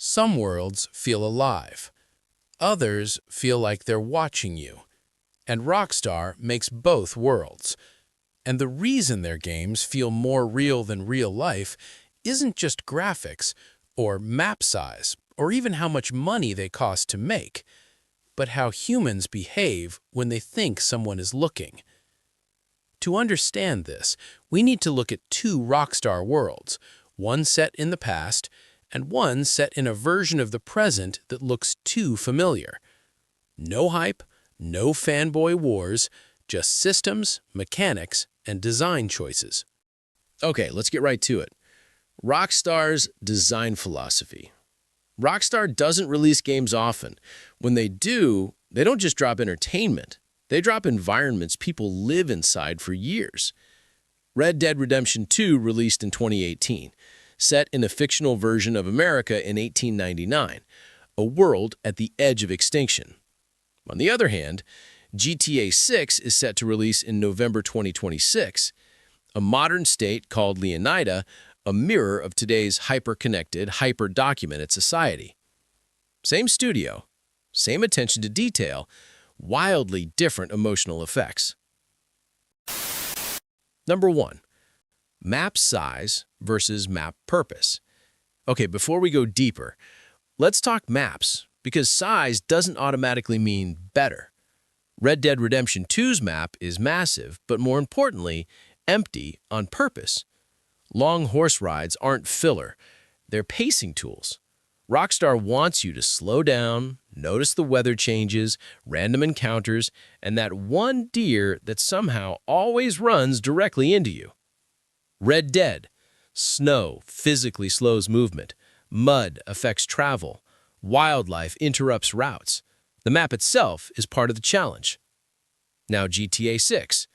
Some worlds feel alive. Others feel like they're watching you. And Rockstar makes both worlds. And the reason their games feel more real than real life isn't just graphics, or map size, or even how much money they cost to make, but how humans behave when they think someone is looking. To understand this, we need to look at two Rockstar worlds, one set in the past and one set in a version of the present that looks too familiar. No hype, no fanboy wars, just systems, mechanics, and design choices. Okay, let's get right to it. Rockstar's design philosophy. Rockstar doesn't release games often. When they do, they don't just drop entertainment. They drop environments people live inside for years. Red Dead Redemption 2 released in 2018, set in a fictional version of America in 1899, a world at the edge of extinction. On the other hand, GTA 6 is set to release in November 2026, a modern state called Leonida, a mirror of today's hyper-connected, hyper-documented society. Same studio, same attention to detail, wildly different emotional effects. Number 1. Map size versus map purpose. Okay, before we go deeper, let's talk maps, because size doesn't automatically mean better. Red Dead Redemption 2's map is massive, but more importantly, empty on purpose. Long horse rides aren't filler, they're pacing tools. Rockstar wants you to slow down, notice the weather changes, random encounters, and that one deer that somehow always runs directly into you. Red Dead. Snow physically slows movement. Mud affects travel. Wildlife interrupts routes. The map itself is part of the challenge. Now GTA 6.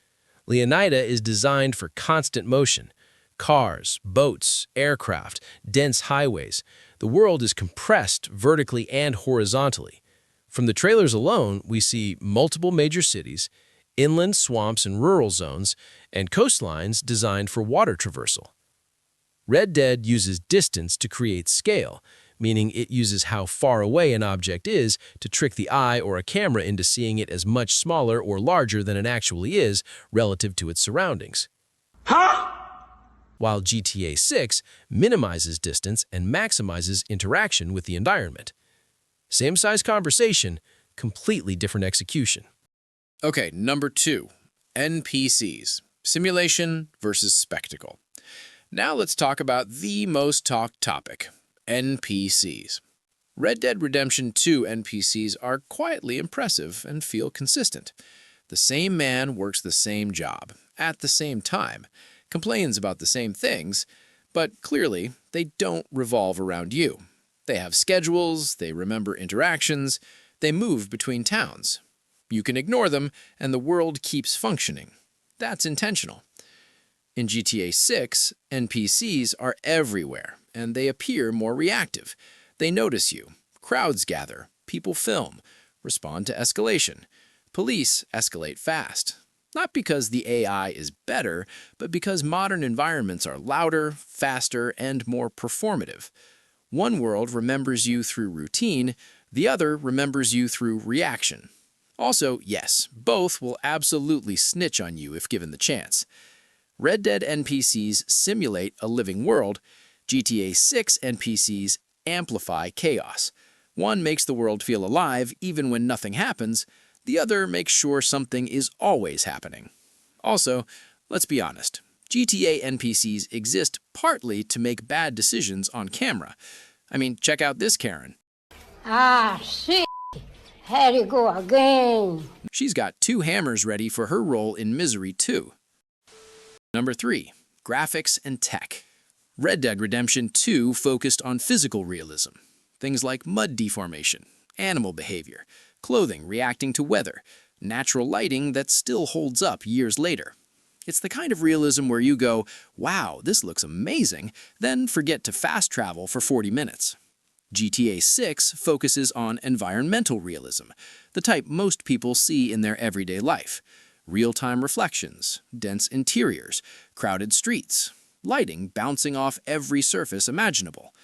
Leonida is designed for constant motion. Cars, boats, aircraft, dense highways. The world is compressed vertically and horizontally. From the trailers alone, we see multiple major cities, inland swamps and rural zones, and coastlines designed for water traversal. Red Dead uses distance to create scale, meaning it uses how far away an object is to trick the eye or a camera into seeing it as much smaller or larger than it actually is relative to its surroundings. While GTA 6 minimizes distance and maximizes interaction with the environment. Same size conversation, completely different execution. Okay, number 2. NPCs. Simulation versus spectacle. Now let's talk about the most talked topic, NPCs. Red Dead Redemption 2 NPCs are quietly impressive and feel consistent. The same man works the same job, at the same time, complains about the same things, but clearly they don't revolve around you. They have schedules, they remember interactions, they move between towns. You can ignore them, and the world keeps functioning. That's intentional. In GTA 6, NPCs are everywhere, and they appear more reactive. They notice you. Crowds gather. People film. Respond to escalation. Police escalate fast. Not because the AI is better, but because modern environments are louder, faster, and more performative. One world remembers you through routine, the other remembers you through reaction. Also, yes, both will absolutely snitch on you if given the chance. Red Dead NPCs simulate a living world. GTA 6 NPCs amplify chaos. One makes the world feel alive even when nothing happens. The other makes sure something is always happening. Also, let's be honest, GTA NPCs exist partly to make bad decisions on camera. I mean, check out this Karen. Ah, shit! Had to go again. She's got 2 hammers ready for her role in Misery 2. Number 3. Graphics and tech. Red Dead Redemption 2 focused on physical realism. Things like mud deformation, animal behavior, clothing reacting to weather, natural lighting that still holds up years later. It's the kind of realism where you go, wow, this looks amazing, then forget to fast travel for 40 minutes. GTA 6 focuses on environmental realism, the type most people see in their everyday life. Real-time reflections, dense interiors, crowded streets, lighting bouncing off every surface imaginable.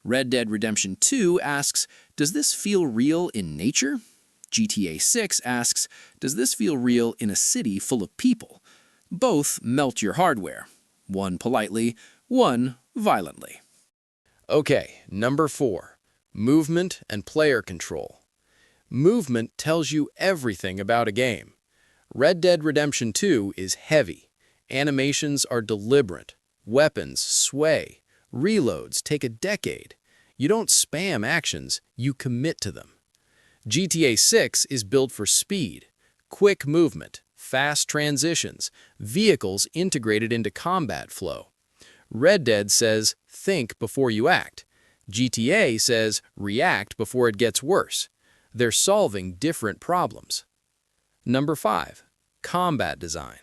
Red Dead Redemption 2 asks, does this feel real in nature? GTA 6 asks, does this feel real in a city full of people? Both melt your hardware. One politely, one violently. Okay, number 4. Movement and player control. Movement tells you everything about a game. Red Dead Redemption 2 is heavy. Animations are deliberate. Weapons sway. Reloads take a decade. You don't spam actions, you commit to them. GTA 6 is built for speed, quick movement, fast transitions, vehicles integrated into combat flow. Red Dead says, think before you act. GTA says, react before it gets worse. They're solving different problems. Number 5. Combat design.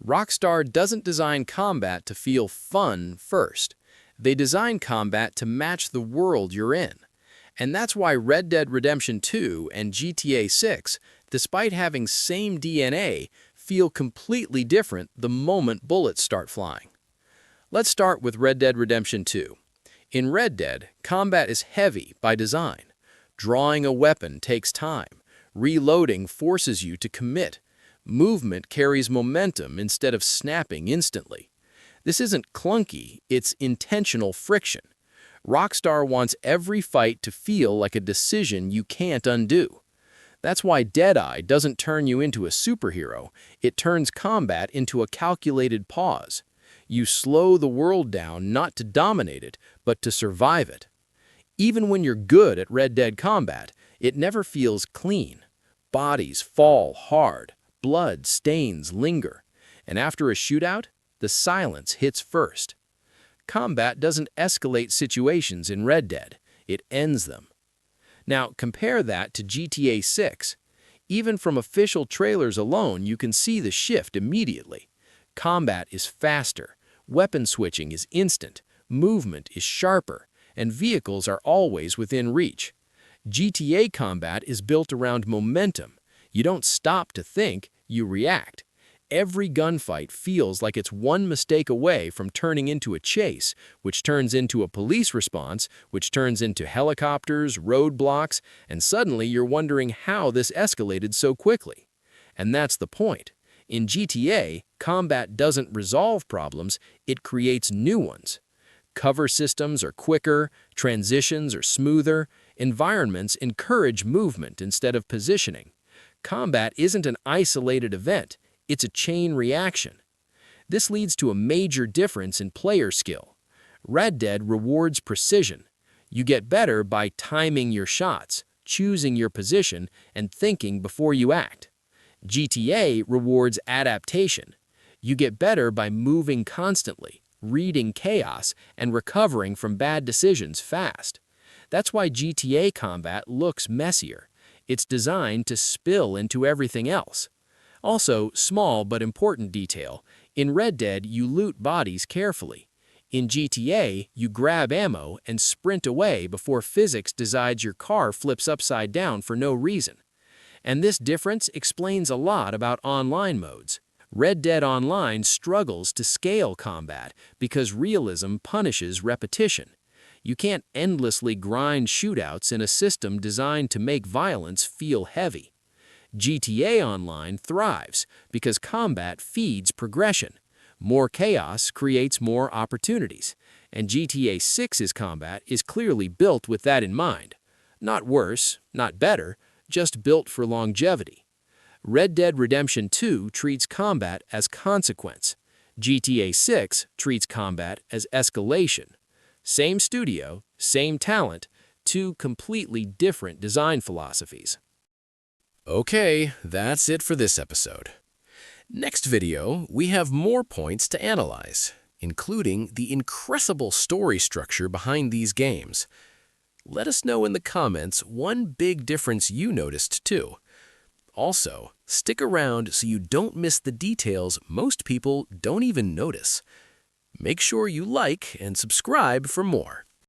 Rockstar doesn't design combat to feel fun first. They design combat to match the world you're in. And that's why Red Dead Redemption 2 and GTA 6, despite having same DNA, feel completely different the moment bullets start flying. Let's start with Red Dead Redemption 2. In Red Dead, combat is heavy by design. Drawing a weapon takes time. Reloading forces you to commit. Movement carries momentum instead of snapping instantly. This isn't clunky, it's intentional friction. Rockstar wants every fight to feel like a decision you can't undo. That's why Deadeye doesn't turn you into a superhero, it turns combat into a calculated pause. You slow the world down not to dominate it, but to survive it. Even when you're good at Red Dead combat, it never feels clean. Bodies fall hard, blood stains linger, and after a shootout, the silence hits first. Combat doesn't escalate situations in Red Dead, it ends them. Now compare that to GTA 6. Even from official trailers alone, you can see the shift immediately. Combat is faster, weapon switching is instant, movement is sharper, and vehicles are always within reach. GTA combat is built around momentum. You don't stop to think, you react. Every gunfight feels like it's one mistake away from turning into a chase, which turns into a police response, which turns into helicopters, roadblocks, and suddenly you're wondering how this escalated so quickly. And that's the point. In GTA, combat doesn't resolve problems, it creates new ones. Cover systems are quicker, transitions are smoother, environments encourage movement instead of positioning. Combat isn't an isolated event, it's a chain reaction. This leads to a major difference in player skill. Red Dead rewards precision. You get better by timing your shots, choosing your position, and thinking before you act. GTA rewards adaptation. You get better by moving constantly, reading chaos, and recovering from bad decisions fast. That's why GTA combat looks messier. It's designed to spill into everything else. Also, small but important detail, in Red Dead you loot bodies carefully. In GTA, you grab ammo and sprint away before physics decides your car flips upside down for no reason. And this difference explains a lot about online modes. Red Dead Online struggles to scale combat because realism punishes repetition. You can't endlessly grind shootouts in a system designed to make violence feel heavy. GTA Online thrives because combat feeds progression. More chaos creates more opportunities, and GTA 6's combat is clearly built with that in mind. Not worse, not better, just built for longevity. Red Dead Redemption 2 treats combat as consequence. GTA 6 treats combat as escalation. Same studio, same talent, two completely different design philosophies. Okay, that's it for this episode. Next video, we have more points to analyze, including the incredible story structure behind these games. Let us know in the comments one big difference you noticed too. Also, stick around so you don't miss the details most people don't even notice. Make sure you like and subscribe for more.